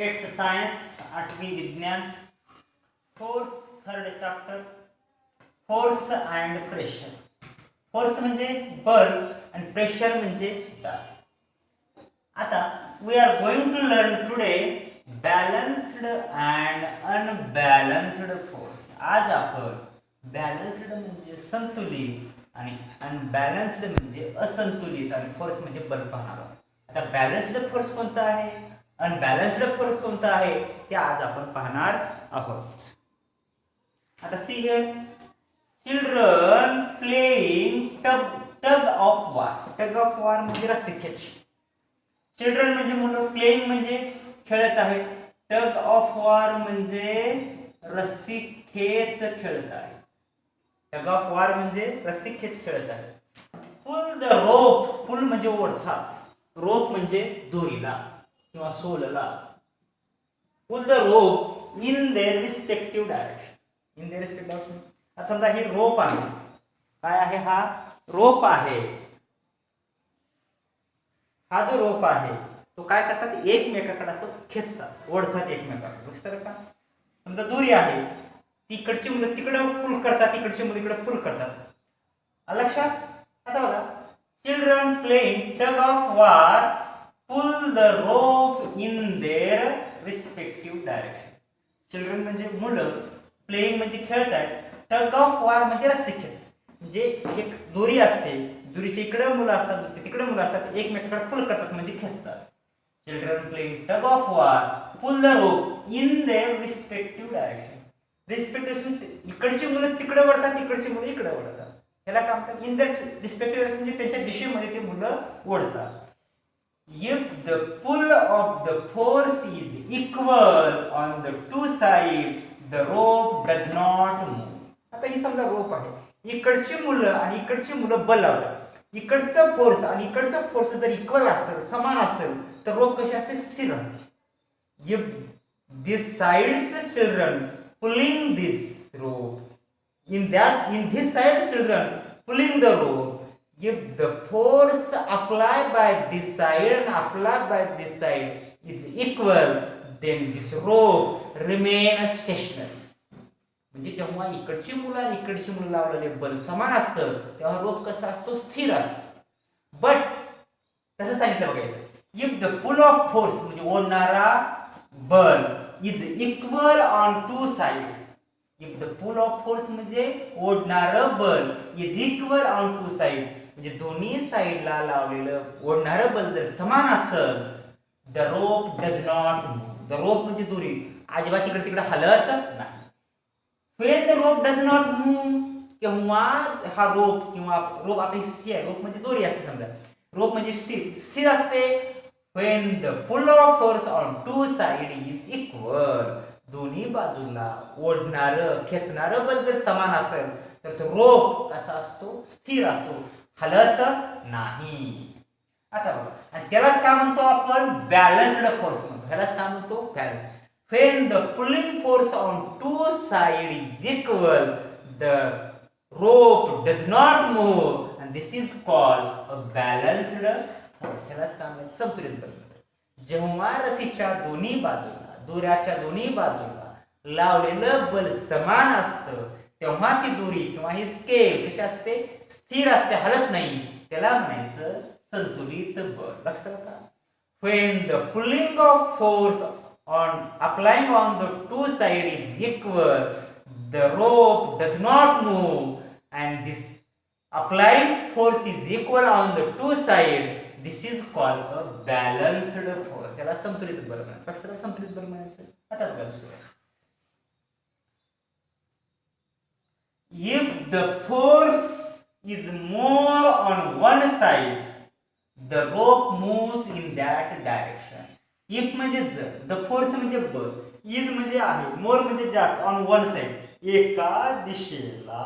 Eighth science 8वी विज्ञान force third chapter force and pressure. Force म्हणजे बल आणि प्रेशर म्हणजे दाब. आता we are going to learn today balanced and unbalanced force. आज आपण बॅलन्स्ड म्हणजे संतुलित आणि अनबॅलन्स्ड म्हणजे असंतुलित आणि फोर्स म्हणजे बल पाहणार आहोत. आता बॅलन्स्ड फोर्स कोणता आहे, अनबॅलन्स्ड फोर्स कोणता आहे ते आज आपण पाहणार आहोत. आता see here, children playing tug of war. Tug of war म्हणजे रस्सीखेच. चिल्ड्रन म्हणजे मुलं, प्लेइंग म्हणजे खेळत आहेत, टग ऑफ वॉर म्हणजे रस्सीखेच खेळत आहे. टग ऑफ वॉर म्हणजे रस्सीखेच खेळत आहे. पुल द रोप. पुल म्हणजे ओढता, रोप म्हणजे दोरीला किंवा सोलला. Pull the rope in their respective direction. In their respective direction. आता समजा हे रोप आहे. काय आहे हा? रोप आहे. हा जो रोप आहे तो काय करतात, एकमेकाकडे असं खेचतात, ओढतात एकमेकाकडे. लक्षात का? समजा दोरी आहे, तिकडची मुलं तिकडे पुल करतात, तिकडची मुलं इकडे पुल करतात. लक्षात? आता बघा, children playing tug of war pull the rope in their respective direction. Children म्हणजे मुलं, प्लेइंग म्हणजे खेळत आहेत, टग ऑफ वॉर म्हणजे रस्सीखेच. म्हणजे एक दोरी असते, दोरीच्या इकडे मुलं असतात, तिकडे मुलं असतात, एकमेकाकडे पुल करतात म्हणजे खेचतात. Children playing tug of war pull the rope in their respective direction. Respective इकडची मुलं तिकडे वळतात, तिकडची मुलं इकडे वळतात. त्याला काय म्हणतात? इन देअर रिस्पेक्टिव्ह डायरेक्शन म्हणजे त्यांच्या दिशेमध्ये ते मुलं ओढतात. If the pull of the force is equal on the two sides, the rope does not move. आता ही समजा रोप आहे, इकडची मुलं आणि इकडची मुलं बल लावतात. इकडचा फोर्स आणि इकडचा फोर्स जर इक्वल असेल, समान असेल, तर रोप कशी असते? स्थिर राहते. If this side's children pulling this rope, in this side's children pulling the rope, if the force applied by this side and applied by this side is equal, then this rope remains stationary. म्हणजे जेव्हा इकडची मुलं आणि इकडची मुलं लावलेले बल समान असतं तेव्हा रोप कसा असतो? स्थिर असतो. बट तसं सांगितलं बघा, if the pull of force म्हणजे ओढणारा बल is equal on two side. If the pull of force म्हणजे ओढणारं बल is equal on two side म्हणजे दोन्ही साइडला लावलेलं ओढणारं बल जर समान असेल, the rope does not move. The rope म्हणजे दोरी अजिबात इकडे तिकडे हलत नाही. when the rope does not move, किंवा हा रोप किंवा रोप आता स्थिर आहे, रोप म्हणजे दोरी असते समजा, रोप म्हणजे स्थिर असते. when the pull of force on two side is equal, दोन्ही बाजूला ओढणारं खेचणारं बल जर समान असेल तर तो रोप कसा असतो? स्थिर असतो, हलत नाही. आता बघा, आणि त्यालाच काय म्हणतो आपण? बॅलन्स्ड फोर्स म्हणतो. ह्यालाच काय म्हणतो? Balance. When the pulling force on two sides is equal, the rope does not move, and this is called a balanced force. ह्यालाच काय म्हणतात? संतुलित बल. जेव्हा रस्सीच्या दोन्ही बाजूला, दोऱ्याच्या दोन्ही बाजूला लावलेलं बल समान असतं तेव्हा ती दोरी किंवा ही स्केल कशी असते? स्थिर असते, हलत नाही. त्याला म्हणायचं संतुलित बल. लक्षात का? When the pulling of force on applying on the two sides is equal, the rope does not move, and this applied force is equal on the two sides. This is called a balanced force. याला संतुलित बल म्हणायचं. कसं संतुलित बल म्हणायचं? आता बघा, if the force is more on one side, the rope moves in that direction. if म्हणजे जर, द फोर्स म्हणजे बल, इज म्हणजे आहे, मोर म्हणजे जास्त, ऑन वन साइड एका दिशेला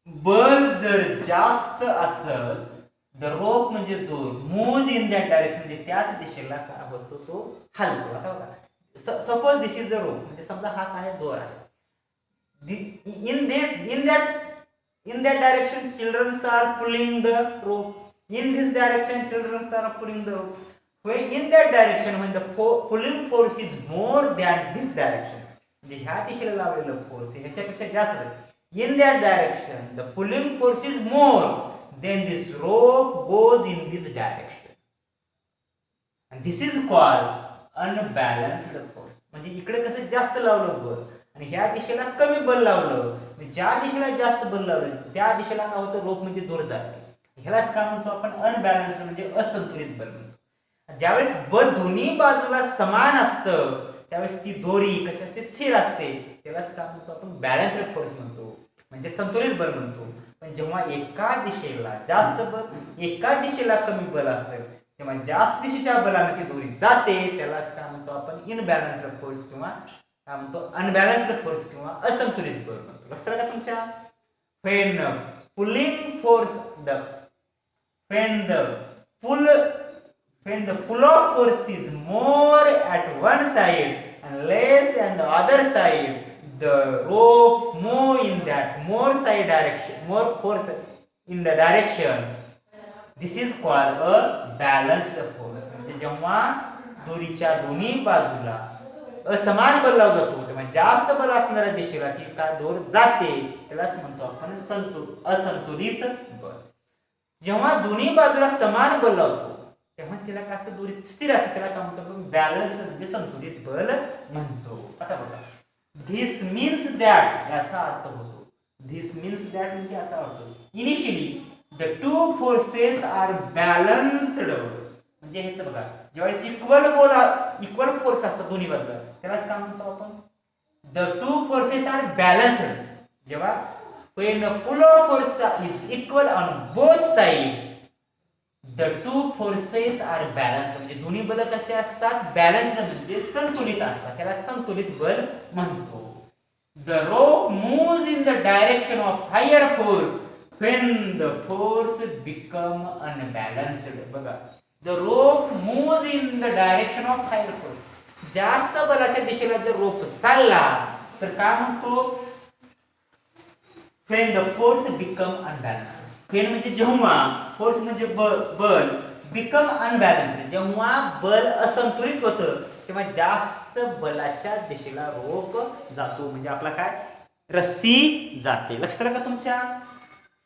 बल जर जास्त असेल, द रोप म्हणजे दोर, मूव्ह इन दॅट डायरेक्शन म्हणजे त्याच दिशेला काय होतो? तो हलतो. आता बघा, suppose this is the rope, म्हणजे समजा हा काय दोर आहे. in that direction children are pulling the rope. In this direction children are pulling the rope. in that direction when the pulling force is more than this direction, म्हणजे ह्या दिशेला लावलेलं फोर्स ह्याच्यापेक्षा जास्त in that direction the pulling force is more then this rope goes in this direction and this is called unbalanced force. म्हणजे इकडे कसं जास्त लावलं बल आणि ह्या दिशेला कमी बल लावलं, ज्या दिशेला जास्त बल लावलं त्या दिशेला काय होतं, रोप म्हणजे दूर जाते. ह्यालाच काय म्हणतो आपण, अनबॅलन्स्ड म्हणजे असंतुलित बल म्हणतो. ज्यावेळेस बल दोन्ही बाजूला समान असतं त्यावेळेस ती दोरी कशी असते, स्थिर असते, त्यालाच काय म्हणतो आपण, बॅलन्स्ड फोर्स म्हणतो, म्हणजे संतुलित बल म्हणतो. पण जेव्हा एका दिशेला जास्त बल, एका दिशेला कमी बल असेल तेव्हा जास्त दिशेच्या बलाने ती दोरी जाते, त्यालाच काय म्हणतो आपण, इनबॅलन्स्ड फोर्स किंवा काय म्हणतो, अनबॅलन्स्ड फोर्स किंवा असंतुलित बल म्हणतो. लक्षात का तुमच्या? when pulling force the when the pull of force is more at one side and less on the other side, the rope move in that more side direction, more force in the direction. This is called a balanced force. म्हणजे जेव्हा दोरीच्या दोन्ही बाजूला असमान बल लावला जातो तेव्हा जास्त बल असणाऱ्या दिशेला ती काय दोर जाते, त्यालाच म्हणतो आपण असंतुलित बल. जेव्हा दोन्ही बाजूला समान बल लावतो तेव्हा तिला काय असतं, दोरी स्थिर असते, त्याला काय म्हणतो आपण, बॅलन्स म्हणजे संतुलित बल म्हणतो. आता बघा, धिस मीन्स दॅट याचा अर्थ होतो, धिस मीन्स दॅट म्हणजे याचा अर्थ initially the two forces are balanced. म्हणजे हेच बघा, ज्यावेळेस इक्वल फोर्स असतात दोन्ही बाजूला त्यालाच काय म्हणतो आपण, the two forces are balanced. जेव्हा when pull of force is equal on both sides, the two forces are balanced. म्हणजे दोन्ही बल कसे असतात, बॅलन्स्ड म्हणजे संतुलित असतात, त्याला संतुलित बल म्हणतो. The rope moves in the direction of higher force when the force become unbalanced. बघा, the rope moves in the direction of higher force. जास्त बलाच्या दिशेला जर रोप चालला तर काय म्हणतो, when the force become unbalanced. when म्हणजे जेव्हा, फोर्स म्हणजे बल, become unbalanced जेव्हा बल असंतुलित होतं तेव्हा जास्त बलाच्या दिशेला रोप जातो, म्हणजे आपला काय, रस्सी जाते. लक्षात आलं का तुमच्या?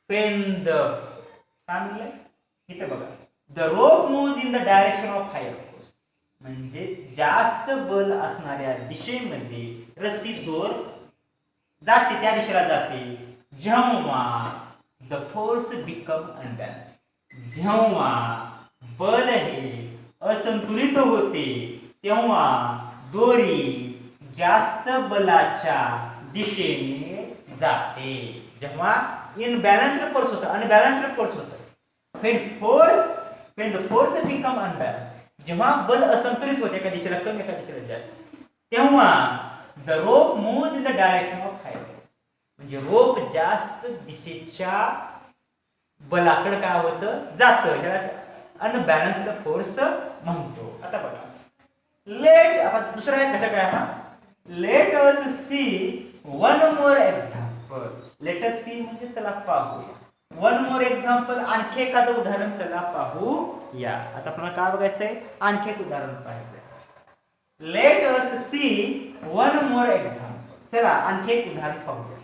when the काय म्हणलं इथे बघा, the rope moves in the direction of higher force. म्हणजे जास्त बल असणाऱ्या दिशेमध्ये रस्सी दोर जाते, त्या दिशेला जाते. जेव्हा द फोर्स बिकम अनबॅलन्स, जेव्हा बल हे असंतुलित होते तेव्हा दोरी जास्त बलाच्या दिशेने जाते. जेव्हा इनबॅलन्स्ड फोर्स होतं, अनबॅलन्स्ड फोर्स होतं, when the force become unbalanced, जेव्हा बल असंतुलित होते, एका दिशेला कमी एका दिशेला जास्त, तेव्हा the rope move in the direction of higher, म्हणजे रोप जास्त दिशेच्या बलाकडे काय होतं, जातं, ज्याला अनबॅलन्स्ड फोर्स म्हणतो. आता बघा, आता दुसरा एक घटक आहे हा, let us see one more example. Let us see म्हणजे चला पाहू, वन मोर एक्झाम्पल आणखी एखादं उदाहरण चला पाहू या. आता आपल्याला काय बघायचंय, आणखी एक उदाहरण पाहायचंय. Let us see one more example. चला आणखी एक उदाहरण पाहूया.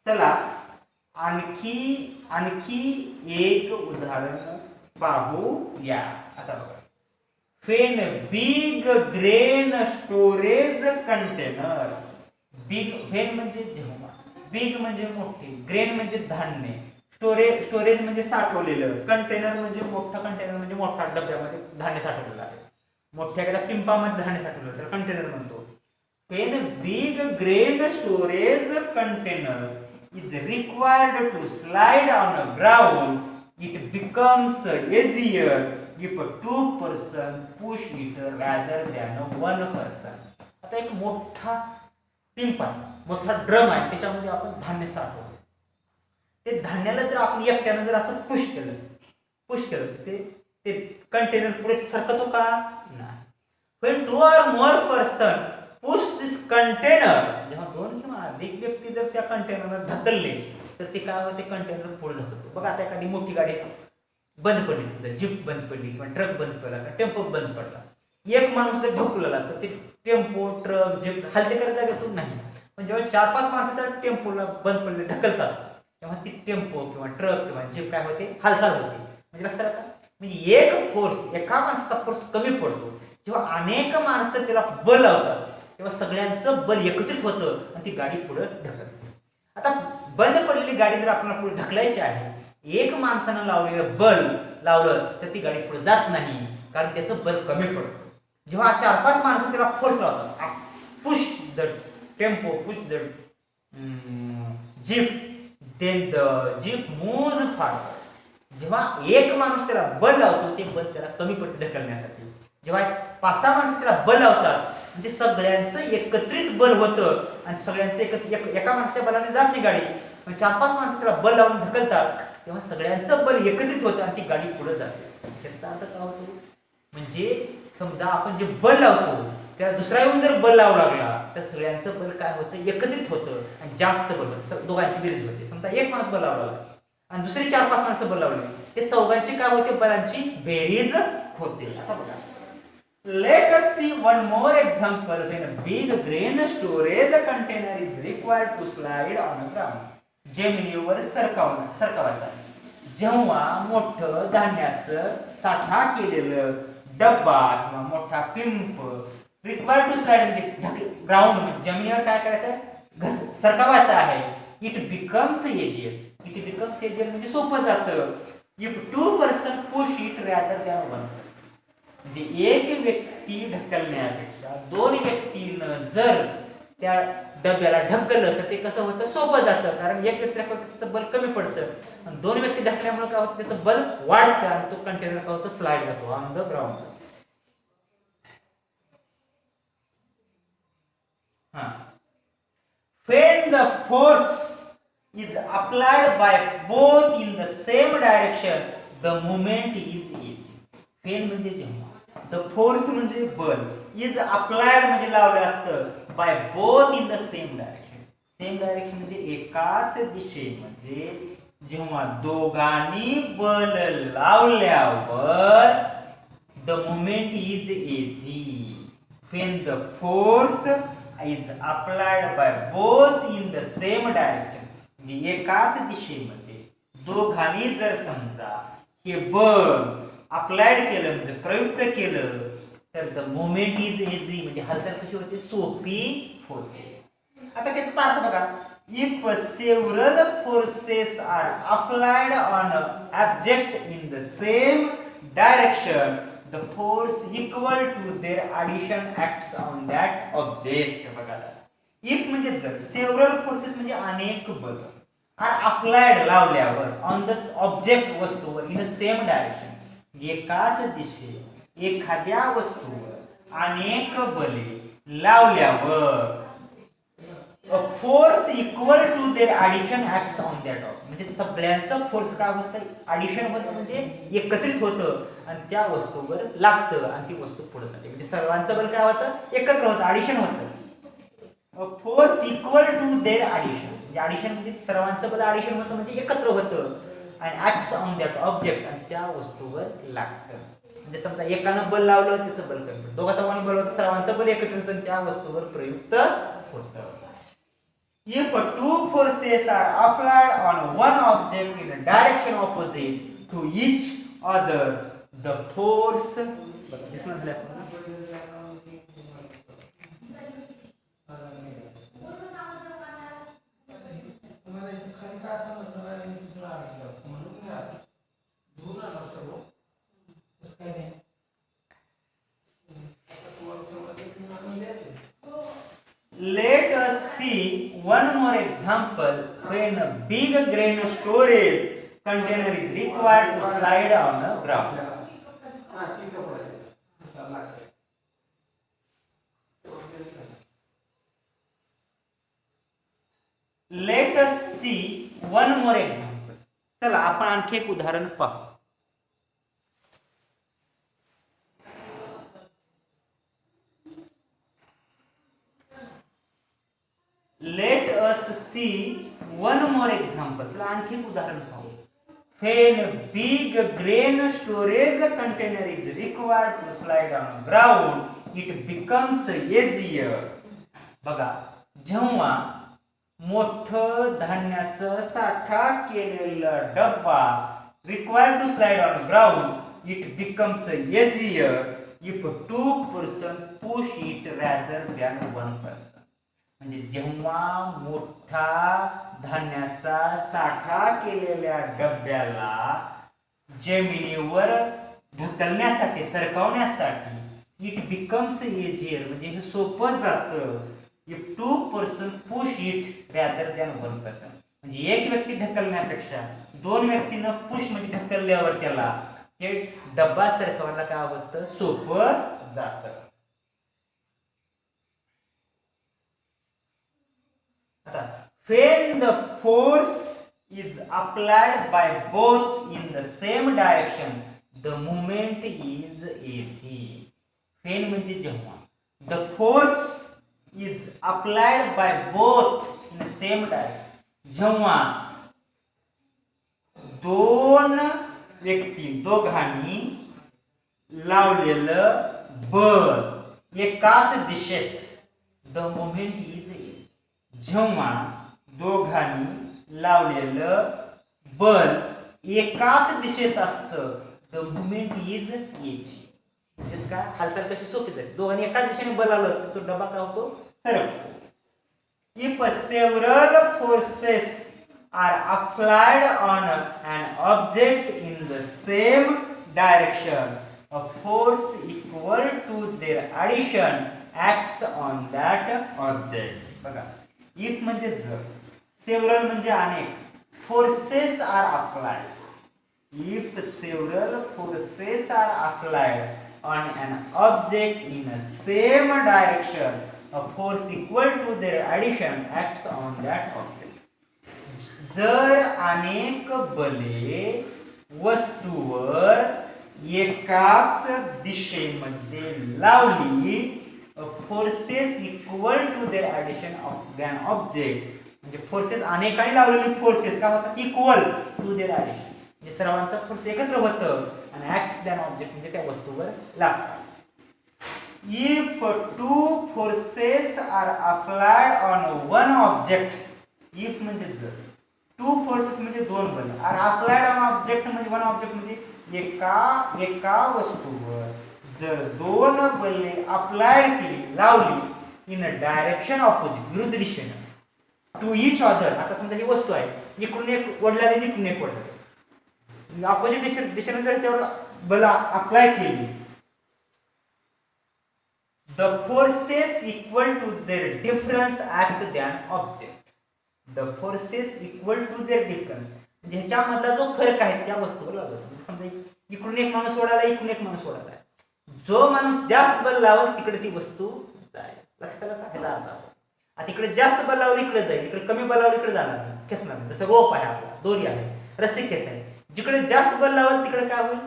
चला आणखी एक उदाहरण पाहूया. आता बघा, when big grain storage container, when म्हणजे जेव्हा, बिग म्हणजे मोठे, ग्रेन म्हणजे धान्य, स्टोरेज म्हणजे साठवलेलं, कंटेनर म्हणजे मोठा, कंटेनर म्हणजे मोठा डब्यामध्ये धान्य साठवलेलं आहे, मोठ्या एखाद्या पिंपामध्ये धान्य साठवलेलं तर कंटेनर म्हणतो. when big grain storage container is required to slide on the ground, it becomes easier if two person push it rather than one person. आता एक मोठा पिंप आहे, मोठा ड्रम आहे, त्याच्यामध्ये आपण धान्य साठवतो. ते धान्याला जर आपण एकट्यानं जर असं पुश केलं ते कंटेनर पुढे सरकतो का? नाही. when two or more person push this container, जेव्हा दोन किंवा अधिक व्यक्ती जर त्या कंटेनरला ढकलले तर ते काय होते, कंटेनर पुढे ढकलतो. बघा, आता एखादी मोठी गाडी बंद पडली, समजा जीप बंद पडली किंवा ट्रक बंद पडला किंवा टेम्पो बंद पडला, एक माणूस जर ढकलला तर ते टेम्पो ट्रक जीप हलते करत जागेतून नाही. पण जेव्हा 4-5 माणसं त्या टेम्पोला बंद पडले ढकलतात तेव्हा ती टेम्पो किंवा ट्रक किंवा जीप काय होते, हालचाल होते. म्हणजे लक्षात आलं, म्हणजे एक फोर्स, एका माणसाचा फोर्स कमी पडतो जेव्हा अनेक माणसं त्याला बल लावतात तेव्हा सगळ्यांचं बल एकत्रित होतं आणि ती गाडी पुढे ढकलते. आता बंद पडलेली गाडी जर आपल्याला पुढे ढकलायची आहे, एक माणसानं लावलेलं बल लावलं तर ती गाडी पुढे जात नाही, कारण त्याचं बल कमी पडतं. जेव्हा 4-5 माणसं त्याला फोर्स लावतात, push the tempo, push the jeep, then the jeep moves forward. जेव्हा एक माणूस त्याला बल लावतो ते बल त्याला कमी पडते ढकलण्यासाठी. जेव्हा 5-6 माणसं त्याला बल लावतात म्हणजे सगळ्यांचं एकत्रित बल होतं आणि सगळ्यांचं एका माणसाच्या बलाने जात नाही गाडी, पण 4-5 माणसं त्याला बल लावून ढकलतात तेव्हा सगळ्यांचं बल एकत्रित होतं आणि ती गाडी पुढे जाते. त्याचा अर्थ काय होतो, म्हणजे समजा आपण जे बल लावतो त्याला दुसरा येऊन जर बल लावू लागला तर सगळ्यांचं बल काय होतं, एकत्रित होतं आणि जास्त बल होतं, दोघांची बेरीज होते. समजा एक माणूस बल लावला आणि दुसरी 4-5 माणसं बल लावली, ते चौघांची काय होते, बलांची बेरीज होते. आता बघा, let us see one more example when a big grain storage container is required to slide on the ground. जमिनीवर सरकवायचा. जेव्हा मोठं धान्याचं साठा केलेलं डब्बा किंवा मोठा पिंप रिक्वायर्ड टू स्लाइड म्हणजे ग्राउंड म्हणजे जमिनीवर काय करायचं, सरकवायचा आहे, इट बिकम्स एजियल. इट बिकम्स एजियल म्हणजे सोपं जातं. If 2 person push it rather than 1. म्हणजे एक व्यक्ती ढकलण्यापेक्षा 2 व्यक्तीनं जर त्या डब्याला ढकललं तर ते कसं होतं, सोपं जातं. कारण एक व्यक्ती ढकलतं त्याचं बल कमी पडतं आणि 2 व्यक्ती ढकलल्यामुळे काय होतं, त्याचं बल वाढतं आणि तो कंटेनर काय होतो, स्लाइड होतो on the ground. When the force is applied by both in the same direction, the moment is easy. When म्हणजे जेव्हा, the force म्हणजे बल, is applied म्हणजे लावलं असतं, by both in the same direction. Same direction म्हणजे एकाच दिशेमध्ये जेव्हा दोघांनी बल लावल्यावर the moment is easy. When the force is applied by both in the same direction, म्हणजे एकाच दिशेमध्ये दोघांनी जर समजा हे बल अप्लाइड केलं म्हणजे प्रयुक्त केलं तर द मोमेंट इज इझी म्हणजे हालचाल कशी होते, सोपी होते. आता त्याचा अर्थ बघा, if several forces are applied on object in the same direction, the force equal to their addition acts on that object. बघा, if म्हणजे जर, several forces म्हणजे अनेक बल, are applied लावल्यावर on the object वस्तूवर in the same direction एकाच दिशेत एखाद्या वस्तूवर अनेक बले लावल्यावर a force equal to their addition acts on that object. म्हणजे सगळ्यांचा फोर्स काय होतं, ॲडिशन होतं म्हणजे एकत्रित होतं आणि त्या वस्तूवर लागतं आणि ती वस्तू पुढे जाते. म्हणजे सर्वांचं बल काय होतं, एकत्र होतं, ॲडिशन होतं. Force equal to their addition म्हणजे ॲडिशन म्हणजे सर्वांचं बल ॲडिशन होतं म्हणजे एकत्र होतं आणि ऍक्ट्स ऑन दॅट ऑब्जेक्ट आणि त्या वस्तूवर लागतं. म्हणजे समजा एकानं बल लावलं त्याचं बल करतं, दोघा चौघांनी बल होतं, सर्वांचं बल एकत्रित होतं आणि त्या वस्तूवर प्रयुक्त होतं. If 2 forces are applied on one object in a direction opposite to each other, the force Let us see one more example when a big grain storage container is required to slide on the ground. Let us see one more example. चला आपण आणखी एक उदाहरण पाहू. Let us see one more example. चला आणखी एक उदाहरण पाहू. when big grain storage container is required to slide on ground it becomes easier. बघा, जेव्हा मोठं धान्याचं साठा केलेलं डब्बा required to slide on ground it becomes easier if two person push it rather than one person. म्हणजे जेव्हा मोठा धान्याचा साठा केलेल्या डब्याला जमिनीवर ढकलण्यासाठी सरकवण्यासाठी इट बिकम्स इझियर म्हणजे हे सोपं जातं if two person push it rather than one person. म्हणजे एक व्यक्ती ढकलण्यापेक्षा दोन व्यक्तीनं पुश म्हणजे ढकलल्यावर त्याला ते डब्बा सरकवायला काय होतं, सोपं जातं. When the force is applied by both in the same direction, the movement is easy. When म्हणजे जेव्हा the force is applied by both in the same direction, जेव्हा दोन व्यक्ती दोघांनी लावलेलं बल एकाच दिशेत the movement is easy. जेव्हा दोघांनी लावलेलं बल एकाच दिशेत असतं द मुवमेंट इज इझी. म्हणजे काय, हालचाल कशी सोपी जाते. दोघांनी एकाच दिशेने बल लावलं तर तो डबा काय होतो, सरकतो. If several forces are applied on an object in the same direction a force equal to their addition acts on that object. बघा, इफ म्हणजे जर, सेव्हरल म्हणजे अनेक, forces are applied. If several forces are applied on an object in the same direction a force equal to their addition acts on that object. जर अनेक बले वस्तूवर एकाच दिशेमध्ये लावली forces equal to their addition of than object. म्हणजे forces अनेकांनी लावलेली फोर्सेस काय होतात, इक्वल टू देअर ॲडिशन. म्हणजे सर्वांचा फोर्स एकत्र होतं आणि ॲक्ट दॅन ऑब्जेक्ट म्हणजे त्या वस्तूवर लागतात. If two forces are applied on one object, if म्हणजे जर, टू फोर्सेस म्हणजे दोन बल, आर अप्लाइड ऑन ऑब्जेक्ट म्हणजे वन ऑब्जेक्ट म्हणजे एका वस्तूवर जर दोन बले अप्लाइड केली, लावली इन अ डायरेक्शन ऑपोजिट, विरुद्ध दिशेने, टू इच अदर. आता समजा ही वस्तू आहे, इकडून एक ओढल्याने इकडून एक ओढलं, ऑपोजिट दिशेने जर त्याच्यावर बल अप्लाय केली, the forces equal to their difference at than object. The forces equal to their difference म्हणजे ह्याच्यामधला जो फरक आहे त्या वस्तूवर लागतो. समजा इकडून एक माणूस ओढायला, इकडून एक माणूस ओढायला, जो माणूस जास्त बल लावल तिकडे ती वस्तू जाईल. लक्षात आलं का, ह्याचा अर्थ असतो. आता इकडे जास्त बल लावलं इकडे जाईल, इकडे कमी बल लावलं इकडे जाणार नाही, खेचणार नाही. जसं रोप आहे आपला, दोरी आहे, रस्सी खेच आहे, जिकडे जास्त बल लावल तिकडे काय होईल,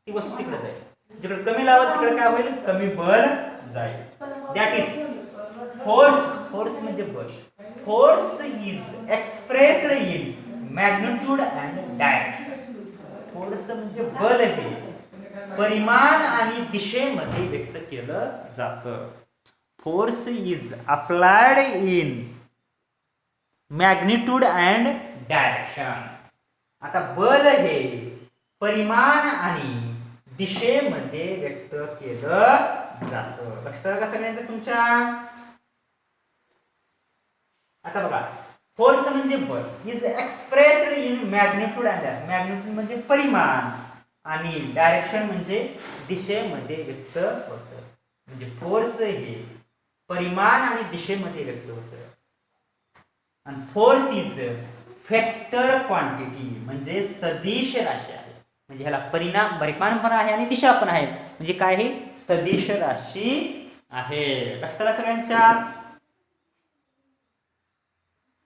ती वस्तू तिकडे जाईल. जिकडे कमी लावल तिकडे काय होईल, कमी बल जाईल. That is force. फोर्स म्हणजे बल. Force is expressed in magnitude and direction. Force म्हणजे बल हे परिमाण आणि दिशेमध्ये व्यक्त केलं जातं. Force is applied in magnitude and direction. आता बल हे परिमाण आणि दिशेमध्ये व्यक्त केलं जातं. लक्षात का सगळ्यांचं तुमच्या. आता बघा, फोर्स म्हणजे बल is expressed in magnitude and direction. Magnitude म्हणजे परिमाण आणि डायरेक्शन म्हणजे दिशेमध्ये व्यक्त होतं. म्हणजे फोर्स हे परिमाण आणि दिशेमध्ये व्यक्त होतं. आणि फोर्स इज फॅक्टर क्वांटिटी म्हणजे सदिश राशी आहे. म्हणजे ह्याला परिमाण पण आहे आणि दिशा पण आहे. म्हणजे काय, हे सदिश राशी आहे. लक्षात आलं सगळ्यांच्या.